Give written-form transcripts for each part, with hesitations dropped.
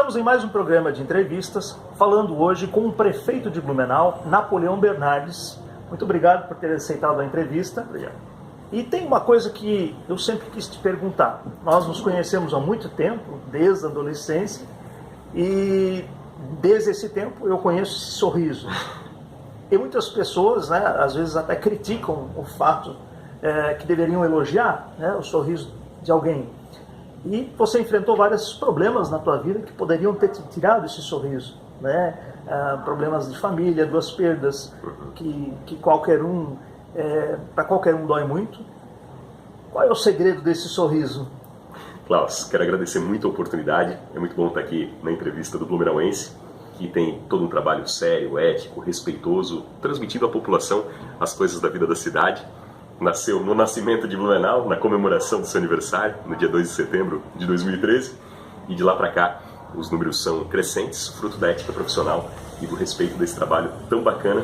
Estamos em mais um programa de entrevistas, falando hoje com o prefeito de Blumenau, Napoleão Bernardes. Muito obrigado por ter aceitado a entrevista. Obrigado. E tem uma coisa que eu sempre quis te perguntar. Nós nos conhecemos há muito tempo, desde a adolescência, e desde esse tempo eu conheço esse sorriso. E muitas pessoas, né, às vezes até criticam o fato que deveriam elogiar, né, o sorriso de alguém. E você enfrentou vários problemas na tua vida que poderiam ter te tirado esse sorriso, né? Problemas de família, duas perdas que qualquer um, para qualquer um dói muito. Qual é o segredo desse sorriso? Klaus, quero agradecer muito a oportunidade. É muito bom estar aqui na entrevista do Blumenauense, que tem todo um trabalho sério, ético, respeitoso, transmitindo à população as coisas da vida da cidade. Nasceu no nascimento de Blumenau, na comemoração do seu aniversário, no dia 2 de setembro de 2013, e de lá para cá os números são crescentes, fruto da ética profissional e do respeito desse trabalho tão bacana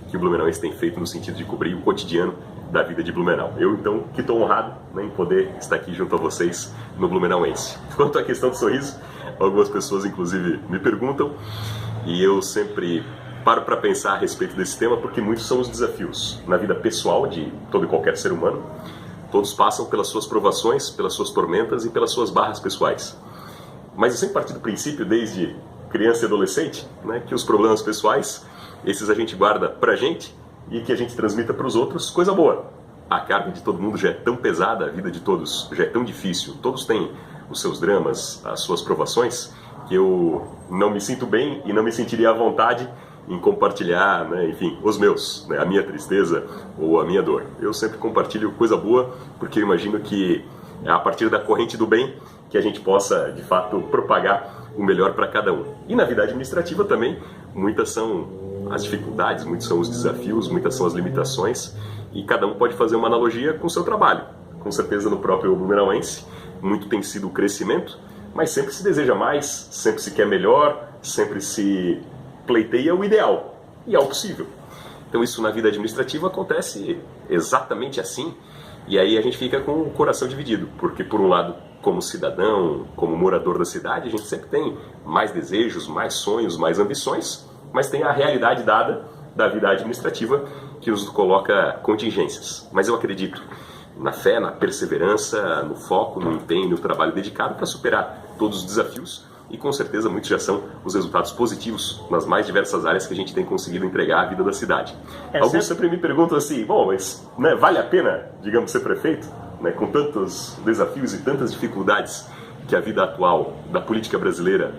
que o Blumenauense tem feito no sentido de cobrir o cotidiano da vida de Blumenau. Eu, então, que estou honrado, né, em poder estar aqui junto a vocês no Blumenauense. Quanto à questão do sorriso, algumas pessoas, inclusive, me perguntam, e eu sempre paro para pensar a respeito desse tema, porque muitos são os desafios na vida pessoal de todo e qualquer ser humano. Todos passam pelas suas provações, pelas suas tormentas e pelas suas barras pessoais. Mas eu sempre parti do princípio, desde criança e adolescente, né, que os problemas pessoais, esses a gente guarda pra gente e que a gente transmita para os outros coisa boa. A carga de todo mundo já é tão pesada, a vida de todos já é tão difícil, todos têm os seus dramas, as suas provações, que eu não me sinto bem e não me sentiria à vontade em compartilhar, né, enfim, os meus, né, a minha tristeza ou a minha dor. Eu sempre compartilho coisa boa, porque eu imagino que é a partir da corrente do bem que a gente possa, de fato, propagar o melhor para cada um. E na vida administrativa também, muitas são as dificuldades, muitos são os desafios, muitas são as limitações, e cada um pode fazer uma analogia com o seu trabalho. Com certeza no próprio Blumenauense, muito tem sido o crescimento, mas sempre se deseja mais, sempre se quer melhor, sempre se pleiteia o ideal, e é o possível. Então isso na vida administrativa acontece exatamente assim, e aí a gente fica com o coração dividido, porque por um lado, como cidadão, como morador da cidade, a gente sempre tem mais desejos, mais sonhos, mais ambições, mas tem a realidade dada da vida administrativa que nos coloca contingências. Mas eu acredito na fé, na perseverança, no foco, no empenho, no trabalho dedicado para superar todos os desafios, e com certeza muitos já são os resultados positivos nas mais diversas áreas que a gente tem conseguido entregar à vida da cidade. Alguns sempre me perguntam assim, bom, mas né, vale a pena, digamos, ser prefeito? Né, com tantos desafios e tantas dificuldades que a vida atual da política brasileira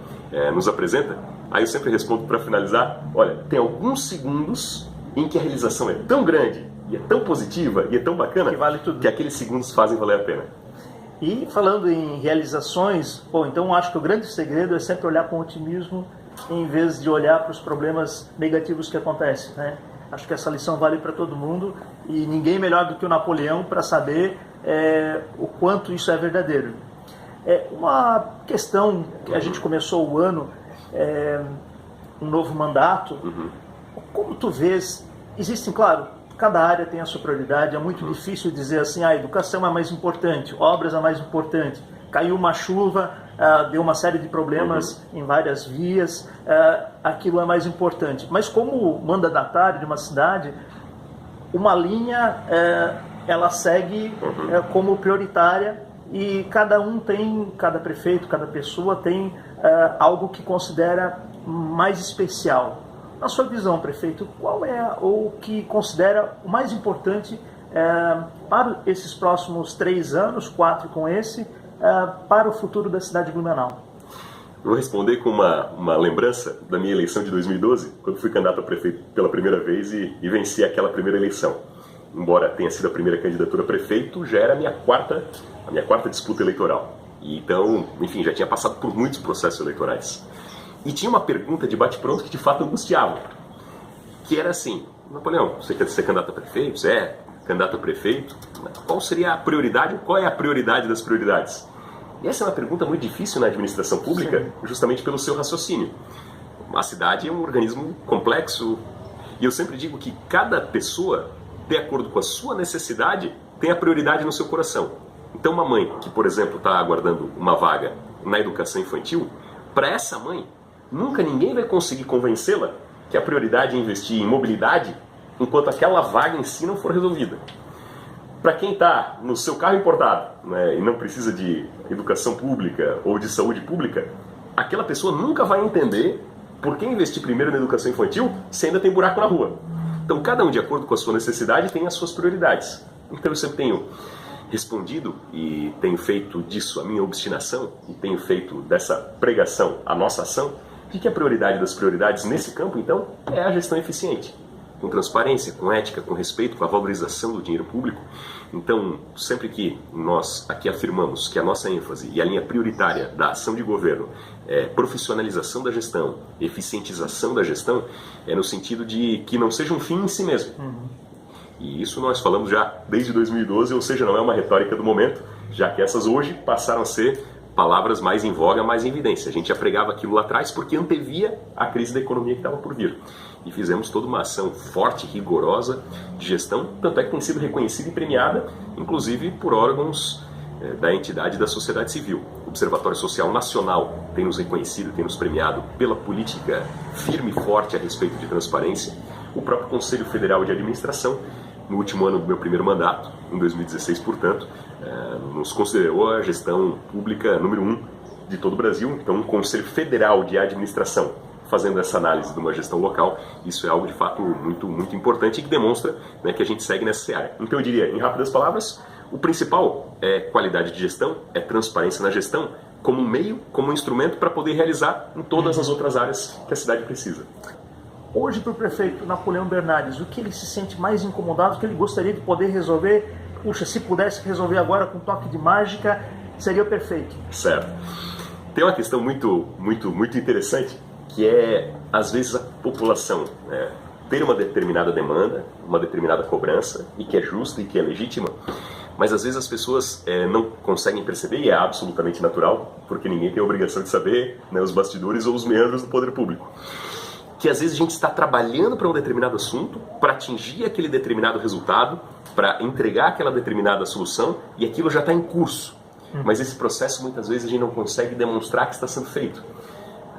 nos apresenta? Aí eu sempre respondo para finalizar, olha, tem alguns segundos em que a realização é tão grande, e é tão positiva, e é tão bacana, que vale tudo, que aqueles segundos fazem valer a pena. E falando em realizações, então acho que o grande segredo é sempre olhar com otimismo em vez de olhar para os problemas negativos que acontecem, né? Acho que essa lição vale para todo mundo e ninguém melhor do que o Napoleão para saber o quanto isso é verdadeiro. Uma questão que a gente começou o ano, um novo mandato, como tu vês, existem, claro, cada área tem a sua prioridade, é muito difícil dizer assim, a educação é mais importante, obras é mais importante, caiu uma chuva, deu uma série de problemas em várias vias, aquilo é mais importante. Mas como mandatário de uma cidade, uma linha ela segue como prioritária e cada prefeito, cada pessoa tem algo que considera mais especial. Na sua visão, prefeito, qual é o que considera o mais importante para esses próximos 3 anos, 4 com esse, para o futuro da cidade de Blumenau? Eu vou responder com uma lembrança da minha eleição de 2012, quando fui candidato a prefeito pela primeira vez e venci aquela primeira eleição. Embora tenha sido a primeira candidatura a prefeito, já era a minha quarta disputa eleitoral. E então, enfim, já tinha passado por muitos processos eleitorais. E tinha uma pergunta de bate-pronto que de fato angustiava, que era assim, Napoleão, você quer ser candidato a prefeito? Você é candidato a prefeito? Qual seria a prioridade? Qual é a prioridade das prioridades? E essa é uma pergunta muito difícil na administração pública, sim, justamente pelo seu raciocínio. A cidade é um organismo complexo, e eu sempre digo que cada pessoa, de acordo com a sua necessidade, tem a prioridade no seu coração. Então uma mãe que, por exemplo, está aguardando uma vaga na educação infantil, Para essa mãe, nunca ninguém vai conseguir convencê-la que a prioridade é investir em mobilidade enquanto aquela vaga em si não for resolvida. Para quem está no seu carro importado, né, e não precisa de educação pública ou de saúde pública, aquela pessoa nunca vai entender por que investir primeiro na educação infantil se ainda tem buraco na rua. Então, cada um, de acordo com a sua necessidade, tem as suas prioridades. Então, eu sempre tenho respondido e tenho feito disso a minha obstinação e tenho feito dessa pregação a nossa ação, de que a prioridade das prioridades nesse campo, então, é a gestão eficiente. Com transparência, com ética, com respeito, com a valorização do dinheiro público. Então, sempre que nós aqui afirmamos que a nossa ênfase e a linha prioritária da ação de governo é profissionalização da gestão, eficientização da gestão, é no sentido de que não seja um fim em si mesmo. E isso nós falamos já desde 2012, ou seja, não é uma retórica do momento, já que essas hoje passaram a ser palavras mais em voga, mais em evidência. A gente já pregava aquilo lá atrás porque antevia a crise da economia que estava por vir. E fizemos toda uma ação forte, rigorosa de gestão, tanto é que tem sido reconhecida e premiada, inclusive por órgãos da entidade da sociedade civil. O Observatório Social Nacional tem nos reconhecido, tem nos premiado pela política firme e forte a respeito de transparência. O próprio Conselho Federal de Administração, no último ano do meu primeiro mandato, em 2016, portanto, nos considerou a gestão pública número 1 de todo o Brasil. Então, um Conselho Federal de Administração fazendo essa análise de uma gestão local, isso é algo de fato muito, muito importante e que demonstra, né, que a gente segue nessa área. Então, eu diria, em rápidas palavras, o principal é qualidade de gestão, é transparência na gestão, como um meio, como um instrumento para poder realizar em todas as outras áreas que a cidade precisa. Hoje, para o prefeito Napoleão Bernardes, o que ele se sente mais incomodado, o que ele gostaria de poder resolver? Puxa, se pudesse resolver agora com um toque de mágica, seria perfeito. Certo. Tem uma questão muito, muito, muito interessante, que é, às vezes, a população ter uma determinada demanda, uma determinada cobrança, e que é justa e que é legítima, mas às vezes as pessoas não conseguem perceber, e é absolutamente natural, porque ninguém tem a obrigação de saber, né, os bastidores ou os meandros do poder público. Que às vezes a gente está trabalhando para um determinado assunto, para atingir aquele determinado resultado, para entregar aquela determinada solução, e aquilo já está em curso. Mas esse processo, muitas vezes, a gente não consegue demonstrar que está sendo feito.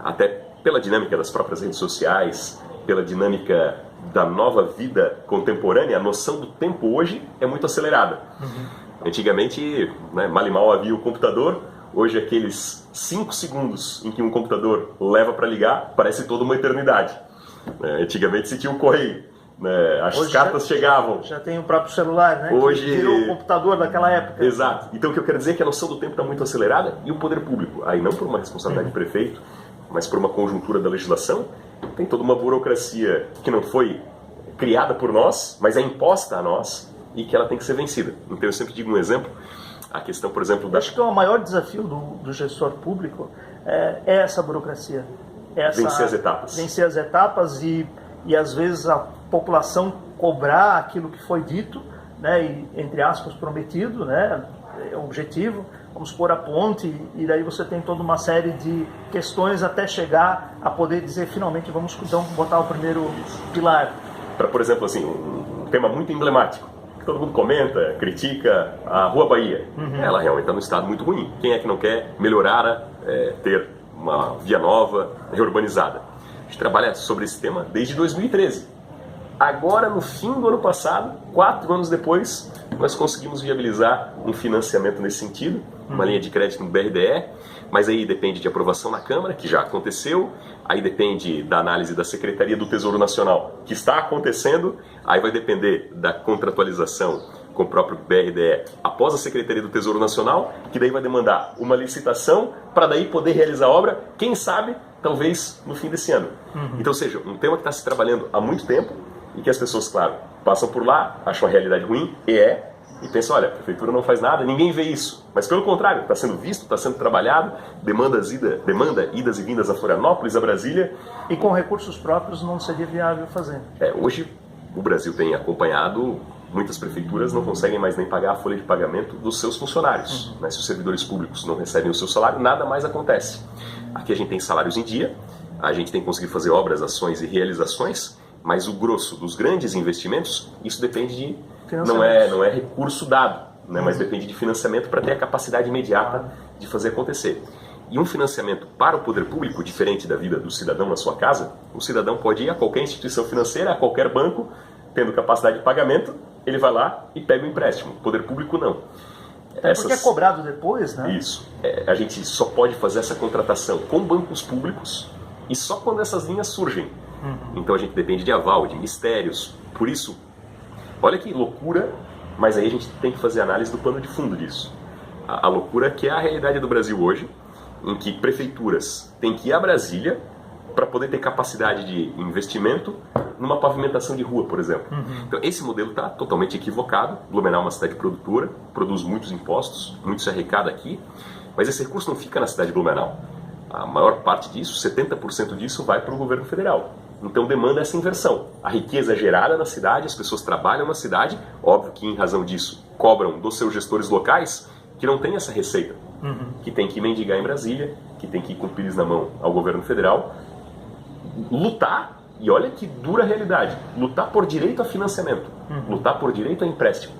Até pela dinâmica das próprias redes sociais, pela dinâmica da nova vida contemporânea, a noção do tempo hoje é muito acelerada. Antigamente, né, mal e mal havia o computador, hoje aqueles 5 segundos em que um computador leva para ligar parece toda uma eternidade. Antigamente se tinha o correio, né, as hoje cartas chegavam. Já tem o próprio celular, né? Hoje que virou o computador daquela época. Exato. Então o que eu quero dizer é que a noção do tempo está muito acelerada e o poder público, aí não por uma responsabilidade do prefeito, mas por uma conjuntura da legislação, tem toda uma burocracia que não foi criada por nós, mas é imposta a nós e que ela tem que ser vencida. Então eu sempre digo um exemplo, a questão, por exemplo, Acho que o maior desafio do gestor público é essa burocracia. Vencer as etapas. Vencer as etapas e às vezes a população cobrar aquilo que foi dito, né, e, entre aspas, prometido, né, é o objetivo, vamos pôr a ponte, e daí você tem toda uma série de questões até chegar a poder dizer, finalmente, vamos então botar o primeiro pilar. Para, por exemplo, assim, um tema muito emblemático, que todo mundo comenta, critica, a Rua Bahia. Ela realmente está num estado muito ruim. Quem é que não quer melhorar, ter uma via nova, reurbanizada? A gente trabalha sobre esse tema desde 2013. Agora, no fim do ano passado, 4 anos depois, nós conseguimos viabilizar um financiamento nesse sentido, uma linha de crédito no BRDE, mas aí depende de aprovação na Câmara, que já aconteceu, aí depende da análise da Secretaria do Tesouro Nacional, que está acontecendo, aí vai depender da contratualização com o próprio BRDE após a Secretaria do Tesouro Nacional, que daí vai demandar uma licitação para daí poder realizar a obra, quem sabe, talvez no fim desse ano. Então, ou seja, um tema que está se trabalhando há muito tempo, e que as pessoas, claro, passam por lá, acham a realidade ruim, e pensam, olha, a prefeitura não faz nada, ninguém vê isso. Mas pelo contrário, está sendo visto, está sendo trabalhado, demanda idas e vindas a Florianópolis, a Brasília. E com recursos próprios não seria viável fazer. Hoje o Brasil tem acompanhado, muitas prefeituras não conseguem mais nem pagar a folha de pagamento dos seus funcionários. Né? Se os servidores públicos não recebem o seu salário, nada mais acontece. Aqui a gente tem salários em dia, a gente tem conseguido fazer obras, ações e realizações, mas o grosso dos grandes investimentos, isso depende de... Não é recurso dado, né, mas depende de financiamento para ter a capacidade imediata de fazer acontecer. E um financiamento para o poder público, diferente da vida do cidadão na sua casa, o cidadão pode ir a qualquer instituição financeira, a qualquer banco, tendo capacidade de pagamento, ele vai lá e pega o empréstimo. O poder público não. Porque é cobrado depois, né? Isso. A gente só pode fazer essa contratação com bancos públicos e só quando essas linhas surgem. Então a gente depende de aval, de mistérios. Por isso, olha que loucura, mas aí a gente tem que fazer análise do pano de fundo disso. A loucura que é a realidade do Brasil hoje, em que prefeituras têm que ir a Brasília para poder ter capacidade de investimento numa pavimentação de rua, por exemplo. Então esse modelo está totalmente equivocado. Blumenau é uma cidade produtora, produz muitos impostos, muito se arrecada aqui, mas esse recurso não fica na cidade de Blumenau. A maior parte disso, 70% disso, vai para o governo federal. Então demanda essa inversão. A riqueza é gerada na cidade, as pessoas trabalham na cidade, óbvio que em razão disso cobram dos seus gestores locais que não têm essa receita, que tem que mendigar em Brasília, que tem que ir com o pires na mão ao governo federal, lutar, e olha que dura realidade, lutar por direito a financiamento, lutar por direito a empréstimo.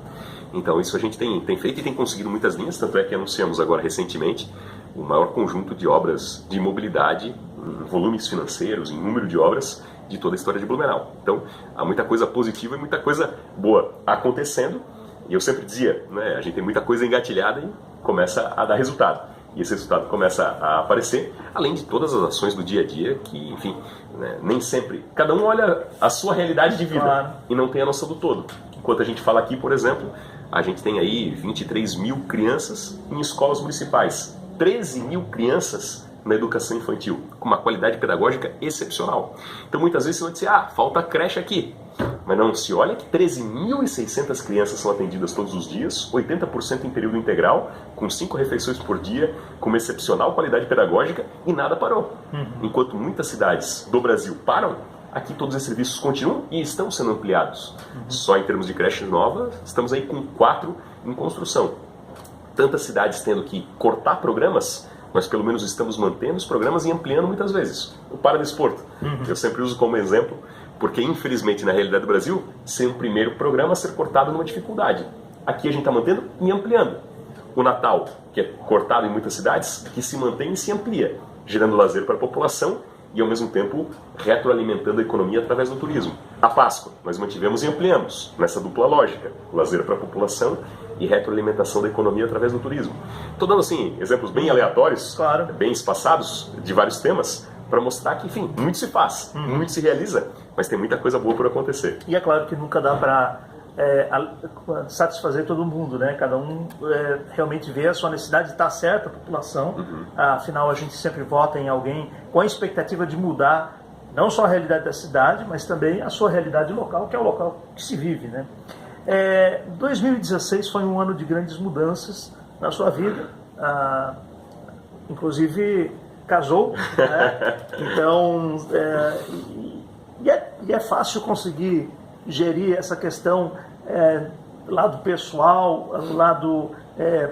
Então isso a gente tem feito e tem conseguido muitas linhas, tanto é que anunciamos agora recentemente o maior conjunto de obras de mobilidade, em volumes financeiros, em número de obras, de toda a história de Blumenau. Então há muita coisa positiva e muita coisa boa acontecendo, e eu sempre dizia, né, a gente tem muita coisa engatilhada e começa a dar resultado. E esse resultado começa a aparecer, além de todas as ações do dia a dia, que, enfim, né, nem sempre... Cada um olha a sua realidade de vida e não tem a noção do todo. Enquanto a gente fala aqui, por exemplo, a gente tem aí 23 mil crianças em escolas municipais, 13 mil crianças na educação infantil, com uma qualidade pedagógica excepcional. Então muitas vezes você vai dizer, falta creche aqui. Mas não, se olha que 13.600 crianças são atendidas todos os dias, 80% em período integral, com 5 refeições por dia, com uma excepcional qualidade pedagógica, e nada parou. Enquanto muitas cidades do Brasil param, aqui todos esses serviços continuam e estão sendo ampliados. Só em termos de creches novas, estamos aí com 4 em construção. Tantas cidades tendo que cortar programas, nós pelo menos estamos mantendo os programas e ampliando muitas vezes. O Paradesporto, eu sempre uso como exemplo, porque infelizmente na realidade do Brasil, ser o primeiro programa a ser cortado numa dificuldade. Aqui a gente está mantendo e ampliando. O Natal, que é cortado em muitas cidades, que se mantém e se amplia, gerando lazer para a população e ao mesmo tempo retroalimentando a economia através do turismo. A Páscoa, nós mantivemos e ampliamos, nessa dupla lógica, lazer para a população e retroalimentação da economia através do turismo. Estou dando assim exemplos bem aleatórios, bem espaçados, de vários temas, para mostrar que, enfim, muito se faz, muito se realiza, mas tem muita coisa boa por acontecer. E é claro que nunca dá para satisfazer todo mundo, né? Cada um realmente vê a sua necessidade de estar certa, a população. Afinal, a gente sempre vota em alguém com a expectativa de mudar não só a realidade da cidade, mas também a sua realidade local, que é o local que se vive, né? 2016 foi um ano de grandes mudanças na sua vida, inclusive casou, né? Então, é fácil conseguir gerir essa questão lado pessoal, lado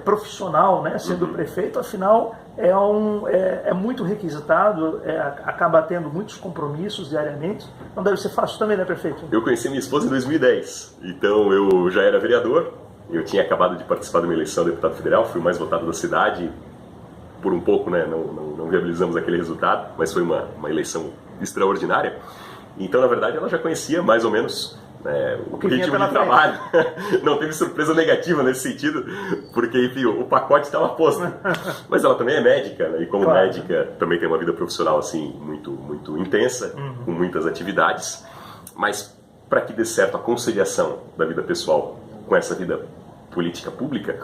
profissional, né? Sendo prefeito, afinal é muito requisitado, acaba tendo muitos compromissos diariamente, não deve ser fácil também, né, prefeito? Eu conheci minha esposa em 2010, então eu já era vereador, eu tinha acabado de participar de uma eleição a deputado federal, fui o mais votado da cidade, por um pouco, né, não viabilizamos aquele resultado, mas foi uma eleição extraordinária. Então, na verdade, ela já conhecia mais ou menos o ritmo de trabalho. Não teve surpresa negativa nesse sentido, porque, enfim, o pacote estava posto. Mas ela também é médica, né, e como médica também tem uma vida profissional assim muito, muito intensa, com muitas atividades. Mas para que dê certo a conciliação da vida pessoal com essa vida política pública,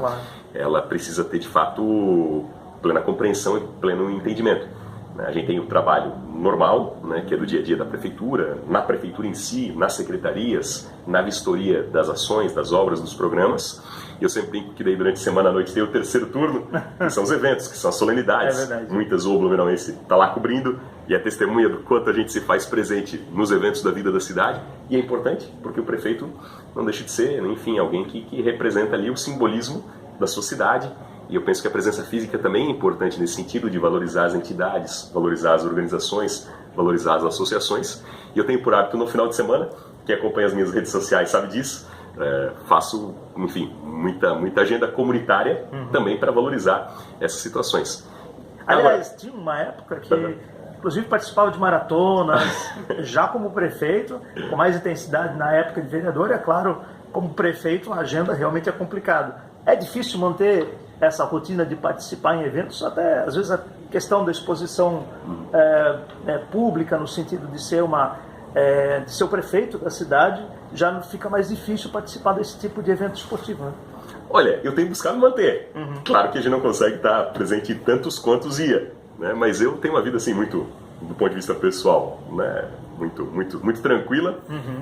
ela precisa ter, de fato, plena compreensão e pleno entendimento. A gente tem o trabalho normal, né, que é do dia a dia da prefeitura, na prefeitura em si, nas secretarias, na vistoria das ações, das obras, dos programas. E eu sempre brinco que daí durante a semana à noite tem o terceiro turno, que são os eventos, que são as solenidades. Muitas o blumenauense está lá cobrindo e é testemunha do quanto a gente se faz presente nos eventos da vida da cidade. E é importante, porque o prefeito não deixa de ser, enfim, alguém que representa ali o simbolismo da sua cidade. E eu penso que a presença física também é importante nesse sentido de valorizar as entidades, valorizar as organizações, valorizar as associações. E eu tenho por hábito no final de semana, quem acompanha as minhas redes sociais sabe disso, faço, enfim, muita agenda comunitária também para valorizar essas situações. Aliás, tinha uma época que, inclusive, participava de maratonas, já como prefeito, com mais intensidade na época de vereador, e, é claro, como prefeito, a agenda realmente é complicada. É difícil manter essa rotina de participar em eventos, até às vezes a questão da exposição pública, no sentido de ser de ser o prefeito da cidade, já fica mais difícil participar desse tipo de evento esportivo, né? Olha, eu tenho buscado manter. Claro que a gente não consegue estar presente em tantos quantos ia, né? Mas eu tenho uma vida assim muito, do ponto de vista pessoal, né? Muito tranquila,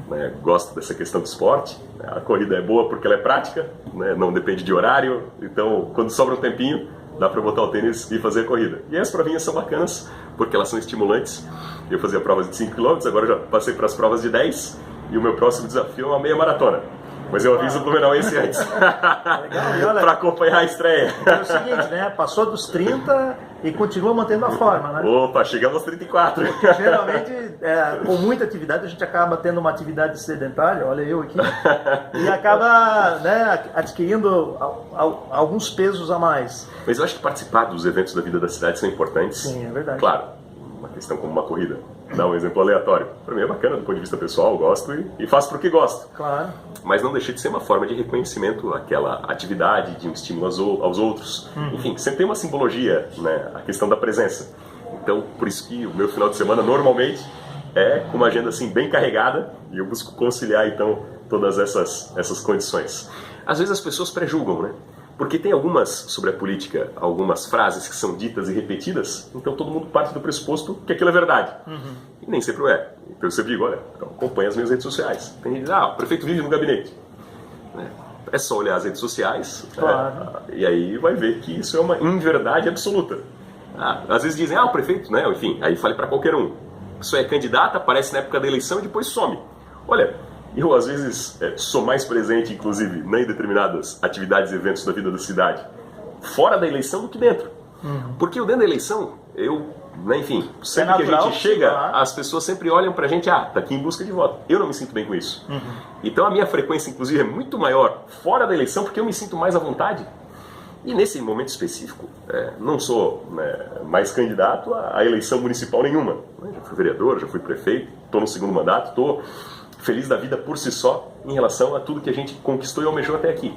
né? Gosto dessa questão do esporte, né? A corrida é boa porque ela é prática, né? Não depende de horário, então quando sobra um tempinho dá para botar o tênis e fazer a corrida. E as provinhas são bacanas porque elas são estimulantes. Eu fazia provas de 5 km, agora já passei para as provas de 10 e o meu próximo desafio é uma meia maratona. Mas eu aviso o Blumenauense antes para acompanhar a estreia. É o seguinte, né? Passou dos 30 e continua mantendo a forma, né? Opa, chegamos aos 34. Geralmente, com muita atividade, a gente acaba tendo uma atividade sedentária, olha eu aqui, e acaba, né, adquirindo alguns pesos a mais. Mas eu acho que participar dos eventos da vida da cidade são importantes. Sim, é verdade. Claro, uma questão como uma corrida. Dá um exemplo aleatório. Para mim é bacana do ponto de vista pessoal, gosto e faço porque gosto. Claro. Mas não deixa de ser uma forma de reconhecimento àquela atividade, de um estímulo aos outros. Enfim, sempre tem uma simbologia, né, a questão da presença. Então, por isso que o meu final de semana normalmente é com uma agenda assim bem carregada e eu busco conciliar então todas essas condições. Às vezes as pessoas prejulgam, né? Porque tem algumas, sobre a política, algumas frases que são ditas e repetidas, então todo mundo parte do pressuposto que aquilo é verdade. E nem sempre é. Então eu sempre digo, olha, então acompanha as minhas redes sociais. Tem gente que diz, o prefeito vive no gabinete. É só olhar as redes sociais, claro. E aí vai ver que isso é uma inverdade absoluta. Às vezes dizem, o prefeito, né? Enfim, aí fale para qualquer um. A pessoa é candidata, aparece na época da eleição e depois some. Olha, eu, às vezes, sou mais presente, inclusive, em determinadas atividades e eventos da vida da cidade, fora da eleição do que dentro. Porque dentro da eleição, enfim, sempre que a gente chega, as pessoas sempre olham pra gente, tá aqui em busca de voto. Eu não me sinto bem com isso. Então a minha frequência, inclusive, é muito maior fora da eleição, porque eu me sinto mais à vontade. E nesse momento específico, não sou mais candidato à eleição municipal nenhuma. Já fui vereador, já fui prefeito, estou no segundo mandato, estou feliz da vida por si só em relação a tudo que a gente conquistou e almejou até aqui.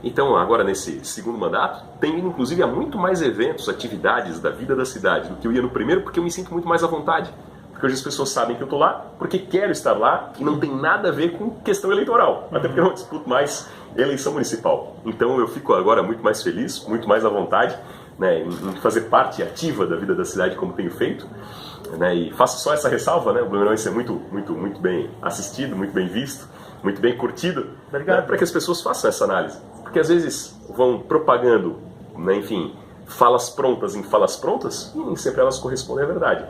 Então, agora nesse segundo mandato, tem ido inclusive a muito mais eventos, atividades da vida da cidade do que eu ia no primeiro, porque eu me sinto muito mais à vontade. Porque hoje as pessoas sabem que eu estou lá, porque quero estar lá e não tem nada a ver com questão eleitoral. Até porque eu não disputo mais eleição municipal. Então eu fico agora muito mais feliz, muito mais à vontade, né, em fazer parte ativa da vida da cidade como tenho feito. Né, e faço só essa ressalva, né, o Blumenauense é muito bem assistido, muito bem visto, muito bem curtido, né, para que as pessoas façam essa análise. Porque às vezes vão propagando, né, enfim, falas prontas em falas prontas e nem sempre elas correspondem à verdade.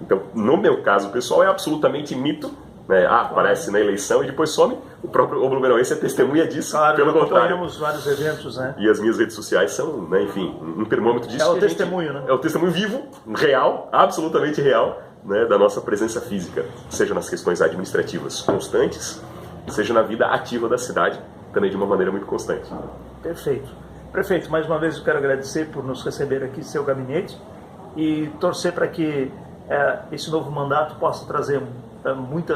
Então, no meu caso pessoal, é absolutamente mito, né, aparece na eleição e depois some. O próprio Blumenauense é testemunha disso, pelo contrário. Acompanhamos vários eventos, né? E as minhas redes sociais são, né, enfim, um termômetro disso. É o testemunho, né? É o testemunho vivo, real, absolutamente real, né, da nossa presença física, seja nas questões administrativas constantes, seja na vida ativa da cidade, também de uma maneira muito constante. Perfeito. Prefeito, mais uma vez eu quero agradecer por nos receber aqui em seu gabinete e torcer para que esse novo mandato possa trazer muito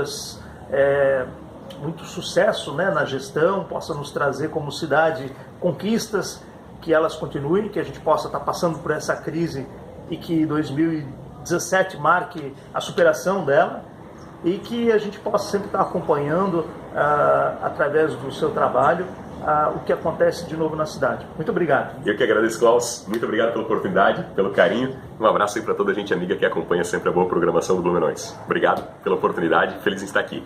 sucesso, né, na gestão, possa nos trazer como cidade conquistas, que elas continuem, que a gente possa estar passando por essa crise e que 2017 marque a superação dela e que a gente possa sempre estar acompanhando através do seu trabalho o que acontece de novo na cidade. Muito obrigado. Eu que agradeço, Klaus. Muito obrigado pela oportunidade, pelo carinho. Um abraço aí para toda a gente amiga que acompanha sempre a boa programação do Blumenauense. Obrigado pela oportunidade. Feliz em estar aqui.